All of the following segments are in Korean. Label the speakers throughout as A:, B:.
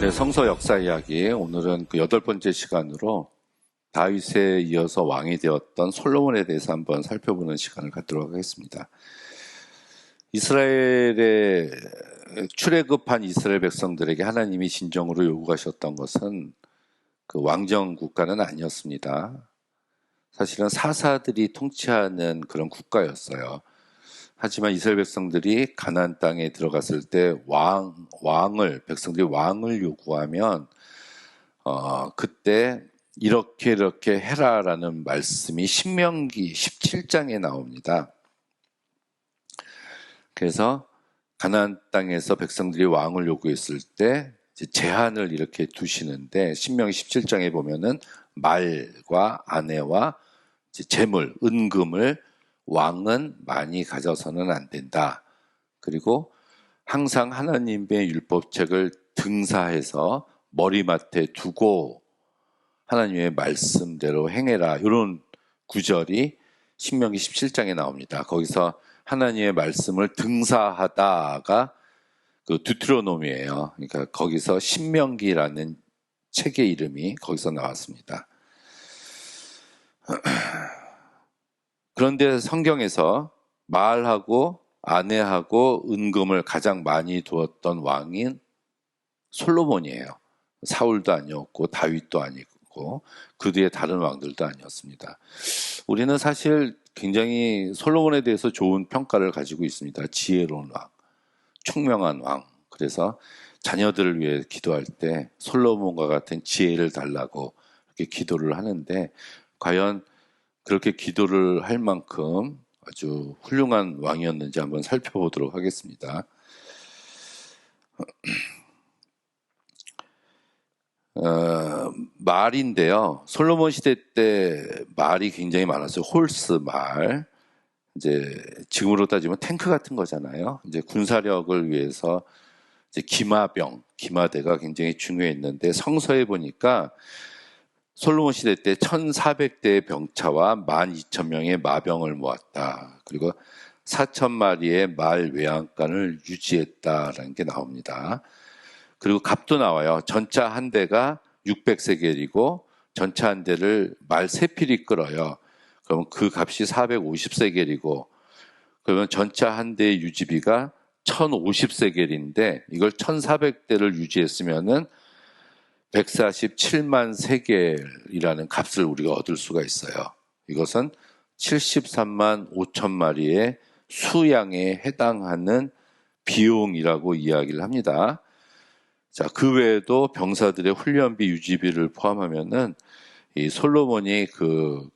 A: 네, 성서 역사 이야기. 오늘은 그 8번째 시간으로 다윗에 이어서 왕이 되었던 솔로몬에 대해서 한번 살펴보는 시간을 갖도록 하겠습니다. 이스라엘에 출애굽한 이스라엘 백성들에게 하나님이 진정으로 요구하셨던 것은 그 왕정 국가는 아니었습니다. 사실은 사사들이 통치하는 그런 국가였어요. 하지만 이스라엘 백성들이 가나안 땅에 들어갔을 때 백성들이 왕을 요구하면 그때 이렇게 해라라는 말씀이 신명기 17장에 나옵니다. 그래서 가나안 땅에서 백성들이 왕을 요구했을 때 제한을 이렇게 두시는데, 신명기 17장에 보면은 말과 아내와 재물, 은금을 왕은 많이 가져서는 안 된다. 그리고 항상 하나님의 율법책을 등사해서 머리맡에 두고 하나님의 말씀대로 행해라. 이런 구절이 신명기 17장에 나옵니다. 거기서 하나님의 말씀을 등사하다가 그 두트로노미예요. 그러니까 거기서 신명기라는 책의 이름이 거기서 나왔습니다. 그런데 성경에서 말하고 아내하고 은금을 가장 많이 두었던 왕인 솔로몬이에요. 사울도 아니었고 다윗도 아니고 그 뒤에 다른 왕들도 아니었습니다. 우리는 사실 굉장히 솔로몬에 대해서 좋은 평가를 가지고 있습니다. 지혜로운 왕, 총명한 왕. 그래서 자녀들을 위해 기도할 때 솔로몬과 같은 지혜를 달라고 이렇게 기도를 하는데, 과연 그렇게 기도를 할 만큼 아주 훌륭한 왕이었는지 한번 살펴보도록 하겠습니다. 말인데요. 솔로몬 시대 때 말이 굉장히 많았어요. 홀스 말. 이제 지금으로 따지면 탱크 같은 거잖아요. 이제 군사력을 위해서 이제 기마대가 굉장히 중요했는데, 성서에 보니까 솔로몬 시대 때 1,400대의 병차와 12,000명의 마병을 모았다. 그리고 4,000마리의 말 외양간을 유지했다라는 게 나옵니다. 그리고 값도 나와요. 전차 한 대가 600세겔이고 전차 한 대를 말 3필이 끌어요. 그러면 그 값이 450세겔이고, 그러면 전차 한 대의 유지비가 1,050세겔인데 이걸 1,400대를 유지했으면은 147만 세겔이라는 값을 우리가 얻을 수가 있어요. 이것은 73만 5천 마리의 수양에 해당하는 비용이라고 이야기를 합니다. 자, 그 외에도 병사들의 훈련비, 유지비를 포함하면은 이 솔로몬이 그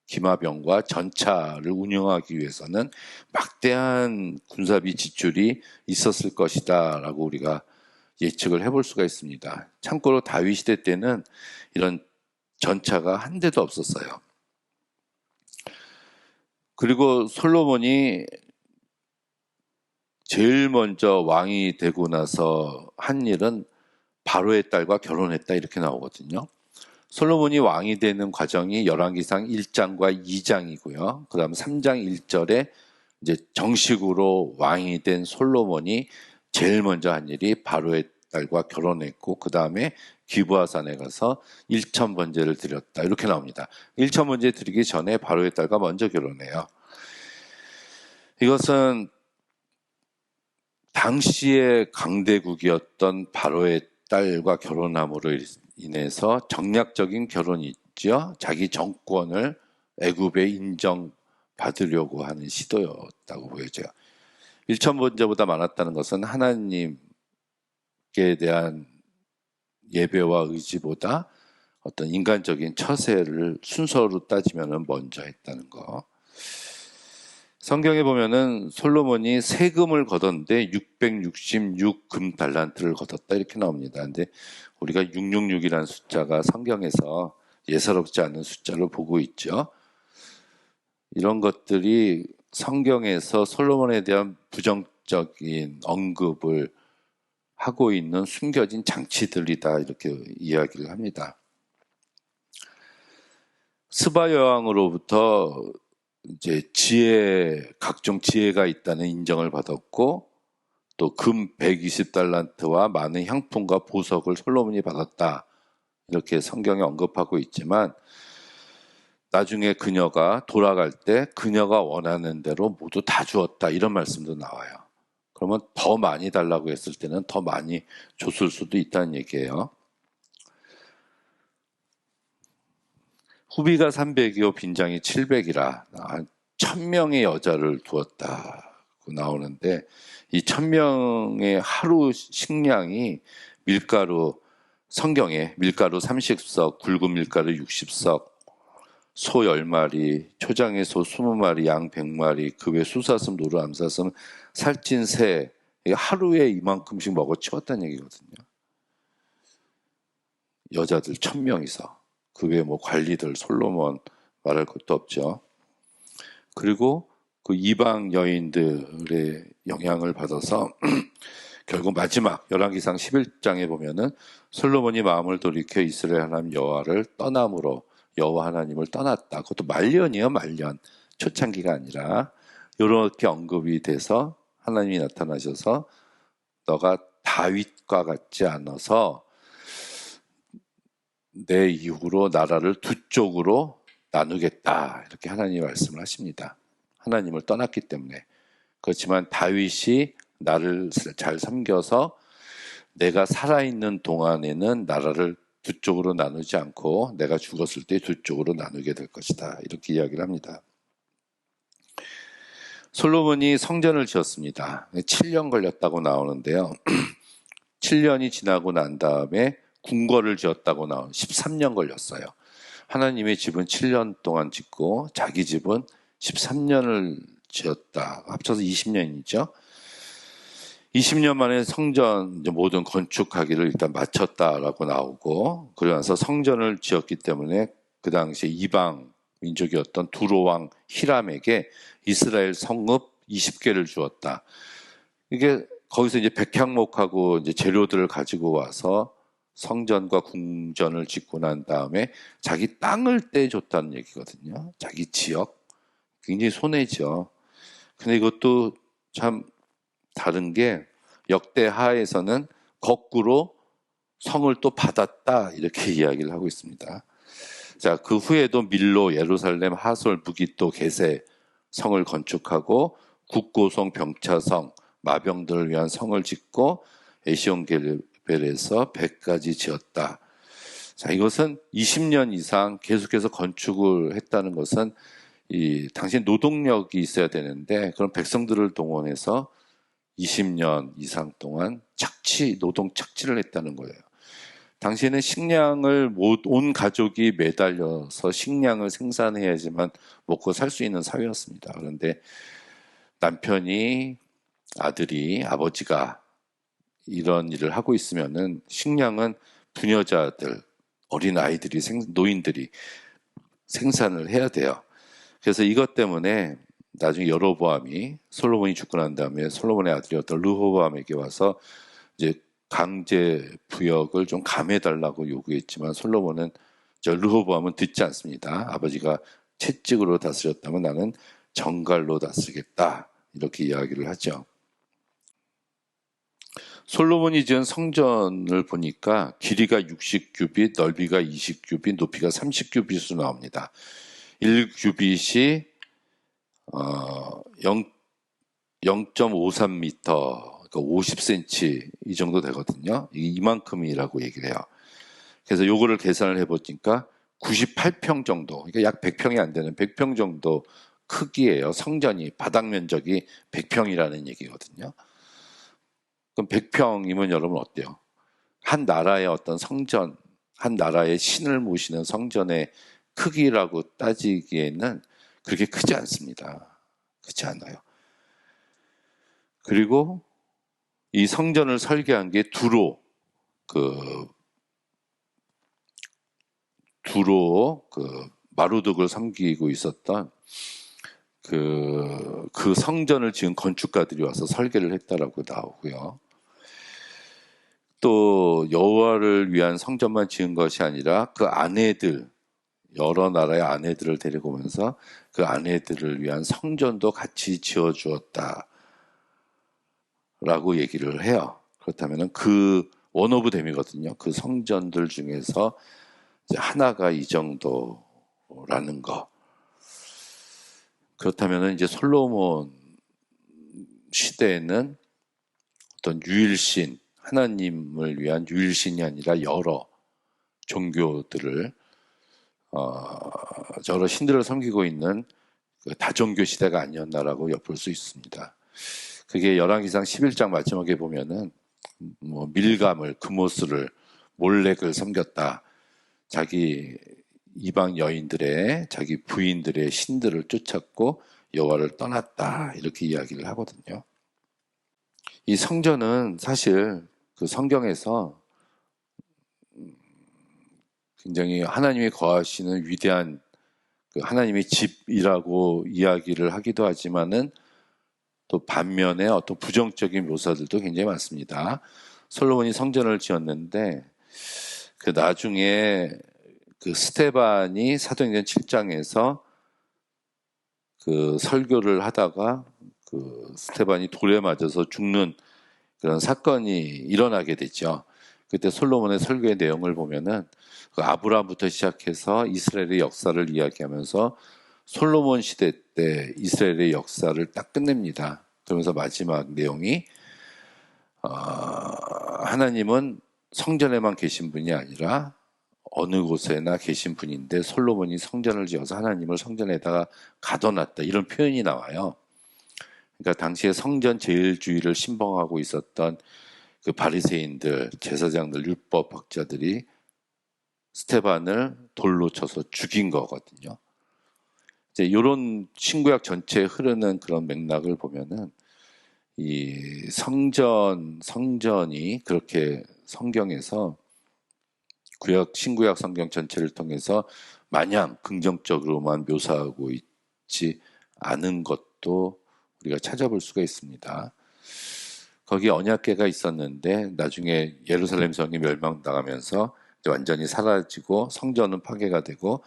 A: 기마병과 전차를 운영하기 위해서는 막대한 군사비 지출이 있었을 것이다라고 우리가 예측을 해볼 수가 있습니다. 참고로 다윗 시대 때는 이런 전차가 한 대도 없었어요. 그리고 솔로몬이 제일 먼저 왕이 되고 나서 한 일은 바로의 딸과 결혼했다, 이렇게 나오거든요. 솔로몬이 왕이 되는 과정이 열왕기상 1장과 2장이고요. 그 다음 3장 1절에 이제 정식으로 왕이 된 솔로몬이 제일 먼저 한 일이 바로의 딸과 결혼했고, 그 다음에 기브아산에 가서 1,000번제를 드렸다, 이렇게 나옵니다. 1,000번제 드리기 전에 바로의 딸과 먼저 결혼해요. 이것은 당시의 강대국이었던 바로의 딸과 결혼함으로 인해서 정략적인 결혼이 있죠. 자기 정권을 애굽에 인정받으려고 하는 시도였다고 보여져요. 1,000번제보다 많았다는 것은 하나님께 대한 예배와 의지보다 어떤 인간적인 처세를 순서로 따지면 먼저 했다는 거. 성경에 보면은 솔로몬이 세금을 걷었는데 666금 달란트를 걷었다, 이렇게 나옵니다. 근데 우리가 666이라는 숫자가 성경에서 예사롭지 않은 숫자로 보고 있죠. 이런 것들이 성경에서 솔로몬에 대한 부정적인 언급을 하고 있는 숨겨진 장치들이다, 이렇게 이야기를 합니다. 스바 여왕으로부터 이제 각종 지혜가 있다는 인정을 받았고, 또 금 120달란트와 많은 향품과 보석을 솔로몬이 받았다. 이렇게 성경에 언급하고 있지만 나중에 그녀가 돌아갈 때 그녀가 원하는 대로 모두 다 주었다. 이런 말씀도 나와요. 그러면 더 많이 달라고 했을 때는 더 많이 줬을 수도 있다는 얘기예요. 후비가 300이요 빈장이 700이라 한 1000명의 여자를 두었다고 나오는데 이 1000명의 하루 식량이 밀가루 성경에 밀가루 30석, 굵은 밀가루 60석, 소 10마리, 초장의 소 20마리, 양 100마리, 그 외 수사슴, 노루, 암사슴, 살찐 새 하루에 이만큼씩 먹어 치웠다는 얘기거든요. 여자들 1000명이서 그 외에 뭐 관리들 솔로몬 말할 것도 없죠. 그리고 그 이방 여인들의 영향을 받아서 결국 마지막 열왕기상 11장에 보면은 솔로몬이 마음을 돌이켜 이스라엘 하나님 여호와를 떠남으로 여호와 하나님을 떠났다. 그것도 말년이에요, 말년. 초창기가 아니라 이렇게 언급이 돼서 하나님이 나타나셔서 너가 다윗과 같지 않아서 내 이후로 나라를 두 쪽으로 나누겠다. 이렇게 하나님이 말씀을 하십니다. 하나님을 떠났기 때문에. 그렇지만 다윗이 나를 잘 섬겨서 내가 살아있는 동안에는 나라를 두 쪽으로 나누지 않고 내가 죽었을 때 두 쪽으로 나누게 될 것이다. 이렇게 이야기를 합니다. 솔로몬이 성전을 지었습니다. 7년 걸렸다고 나오는데요. 7년이 지나고 난 다음에 궁궐을 지었다고 나온 13년 걸렸어요. 하나님의 집은 7년 동안 짓고 자기 집은 13년을 지었다. 합쳐서 20년이죠. 20년 만에 성전 모든 건축하기를 일단 마쳤다라고 나오고 그러면서 성전을 지었기 때문에 그 당시에 이방 민족이었던 두로왕 히람에게 이스라엘 성읍 20개를 주었다. 이게 거기서 이제 백향목하고 이제 재료들을 가지고 와서 성전과 궁전을 짓고 난 다음에 자기 땅을 떼줬다는 얘기거든요. 자기 지역. 굉장히 손해죠. 근데 이것도 참 다른 게 역대하에서는 거꾸로 성을 또 받았다 이렇게 이야기를 하고 있습니다. 자, 그 후에도 밀로, 예루살렘, 하솔, 무기또, 게세 성을 건축하고 국고성, 병차성, 마병들을 위한 성을 짓고 에시온게벨에서 100가지 지었다. 자, 이것은 20년 이상 계속해서 건축을 했다는 것은 당신 노동력이 있어야 되는데 그런 백성들을 동원해서 20년 이상 동안 노동 착취를 했다는 거예요. 당시에는 식량을 온 가족이 매달려서 식량을 생산해야지만 먹고 살 수 있는 사회였습니다. 그런데 남편이, 아들이, 아버지가 이런 일을 하고 있으면은 식량은 부녀자들, 어린 아이들이, 노인들이 생산을 해야 돼요. 그래서 이것 때문에 나중에 여로보암이 솔로몬이 죽고 난 다음에 솔로몬의 아들이었던 르호보암에게 와서 이제 강제 부역을 좀 감해달라고 요구했지만 르호보암은 듣지 않습니다. 아버지가 채찍으로 다스렸다면 나는 정갈로 다스리겠다. 이렇게 이야기를 하죠. 솔로몬이 지은 성전을 보니까 길이가 60규빗, 넓이가 20규빗, 높이가 30규빗으로 나옵니다. 1규빗이 0.53m, 그러니까 50cm 이 정도 되거든요. 이만큼이라고 얘기를 해요. 그래서 요거를 계산을 해보니까 98평 정도, 그러니까 약 100평이 안 되는 100평 정도 크기예요. 성전이 바닥 면적이 100평이라는 얘기거든요. 그럼 100평이면 여러분 어때요? 한 나라의 어떤 성전, 한 나라의 신을 모시는 성전의 크기라고 따지기에는 그렇게 크지 않습니다. 그렇지 않아요. 그리고 이 성전을 설계한 게 마루둑을 섬기고 있었던 그 성전을 지은 건축가들이 와서 설계를 했다라고 나오고요. 또 여호와를 위한 성전만 지은 것이 아니라 그 아내들, 여러 나라의 아내들을 데리고 오면서 그 아내들을 위한 성전도 같이 지어주었다. 라고 얘기를 해요. 그렇다면 그 원오브 댐이거든요. 그 성전들 중에서 이제 하나가 이 정도라는 거. 그렇다면 이제 솔로몬 시대에는 어떤 유일신, 하나님을 위한 유일신이 아니라 여러 종교들을 여러 신들을 섬기고 있는 그 다종교 시대가 아니었나라고 엿볼 수 있습니다. 그게 열왕기상 11장 마지막에 보면은 뭐 밀감을, 그모스를, 몰렉을 섬겼다. 자기 이방 여인들의, 자기 부인들의 신들을 쫓았고 여호와를 떠났다. 이렇게 이야기를 하거든요. 이 성전은 사실 그 성경에서 굉장히 하나님이 거하시는 위대한 그 하나님의 집이라고 이야기를 하기도 하지만은 또 반면에 어떤 부정적인 묘사들도 굉장히 많습니다. 솔로몬이 성전을 지었는데 그 나중에 그 스데반이 사도행전 7장에서 그 설교를 하다가 그 스데반이 돌에 맞아서 죽는 그런 사건이 일어나게 됐죠. 그때 솔로몬의 설교의 내용을 보면은 그 아브라함부터 시작해서 이스라엘의 역사를 이야기하면서 솔로몬 시대 때 이스라엘의 역사를 딱 끝냅니다. 그러면서 마지막 내용이 하나님은 성전에만 계신 분이 아니라 어느 곳에나 계신 분인데 솔로몬이 성전을 지어서 하나님을 성전에다가 가둬놨다 이런 표현이 나와요. 그러니까 당시에 성전 제일주의를 신봉하고 있었던 그 바리새인들, 제사장들, 율법 학자들이 스데반을 돌로 쳐서 죽인 거거든요. 이제 이런 신구약 전체에 흐르는 그런 맥락을 보면은 이 성전이 그렇게 성경에서 구약, 신구약 성경 전체를 통해서 마냥 긍정적으로만 묘사하고 있지 않은 것도 우리가 찾아볼 수가 있습니다. 거기 언약궤가 있었는데 나중에 예루살렘 성이 멸망당하면서 완전히 사라지고 성전은 파괴가 되고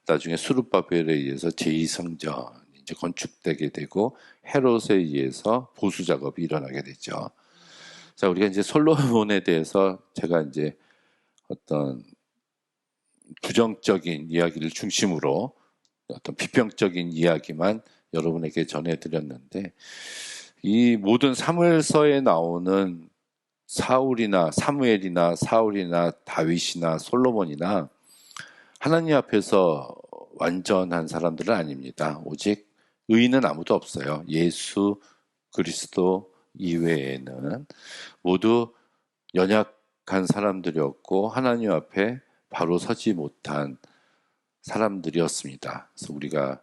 A: 나중에 수르바벨에 의해서 제2성전이 이제 건축되게 되고 헤롯에 의해서 보수 작업이 일어나게 되죠. 자, 우리가 이제 솔로몬에 대해서 제가 이제 어떤 부정적인 이야기를 중심으로 어떤 비평적인 이야기만 여러분에게 전해드렸는데 이 모든 사무엘서에 나오는 사무엘이나 다윗이나 솔로몬이나 하나님 앞에서 완전한 사람들은 아닙니다. 오직 의인은 아무도 없어요. 예수 그리스도 이외에는 모두 연약한 사람들이었고 하나님 앞에 바로 서지 못한 사람들이었습니다. 그래서 우리가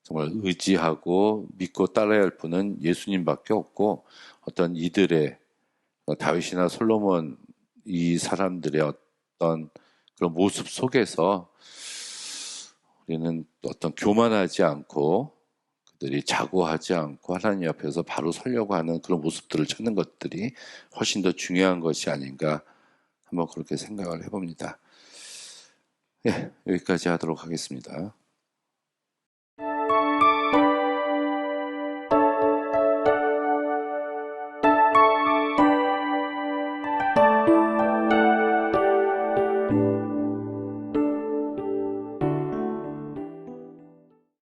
A: 정말 의지하고 믿고 따라야 할 분은 예수님밖에 없고 어떤 이들의 다윗이나 솔로몬 이 사람들의 어떤 그런 모습 속에서 우리는 어떤 교만하지 않고 그들이 자고하지 않고 하나님 앞에서 바로 서려고 하는 그런 모습들을 찾는 것들이 훨씬 더 중요한 것이 아닌가 한번 그렇게 생각을 해봅니다. 예, 여기까지 하도록 하겠습니다.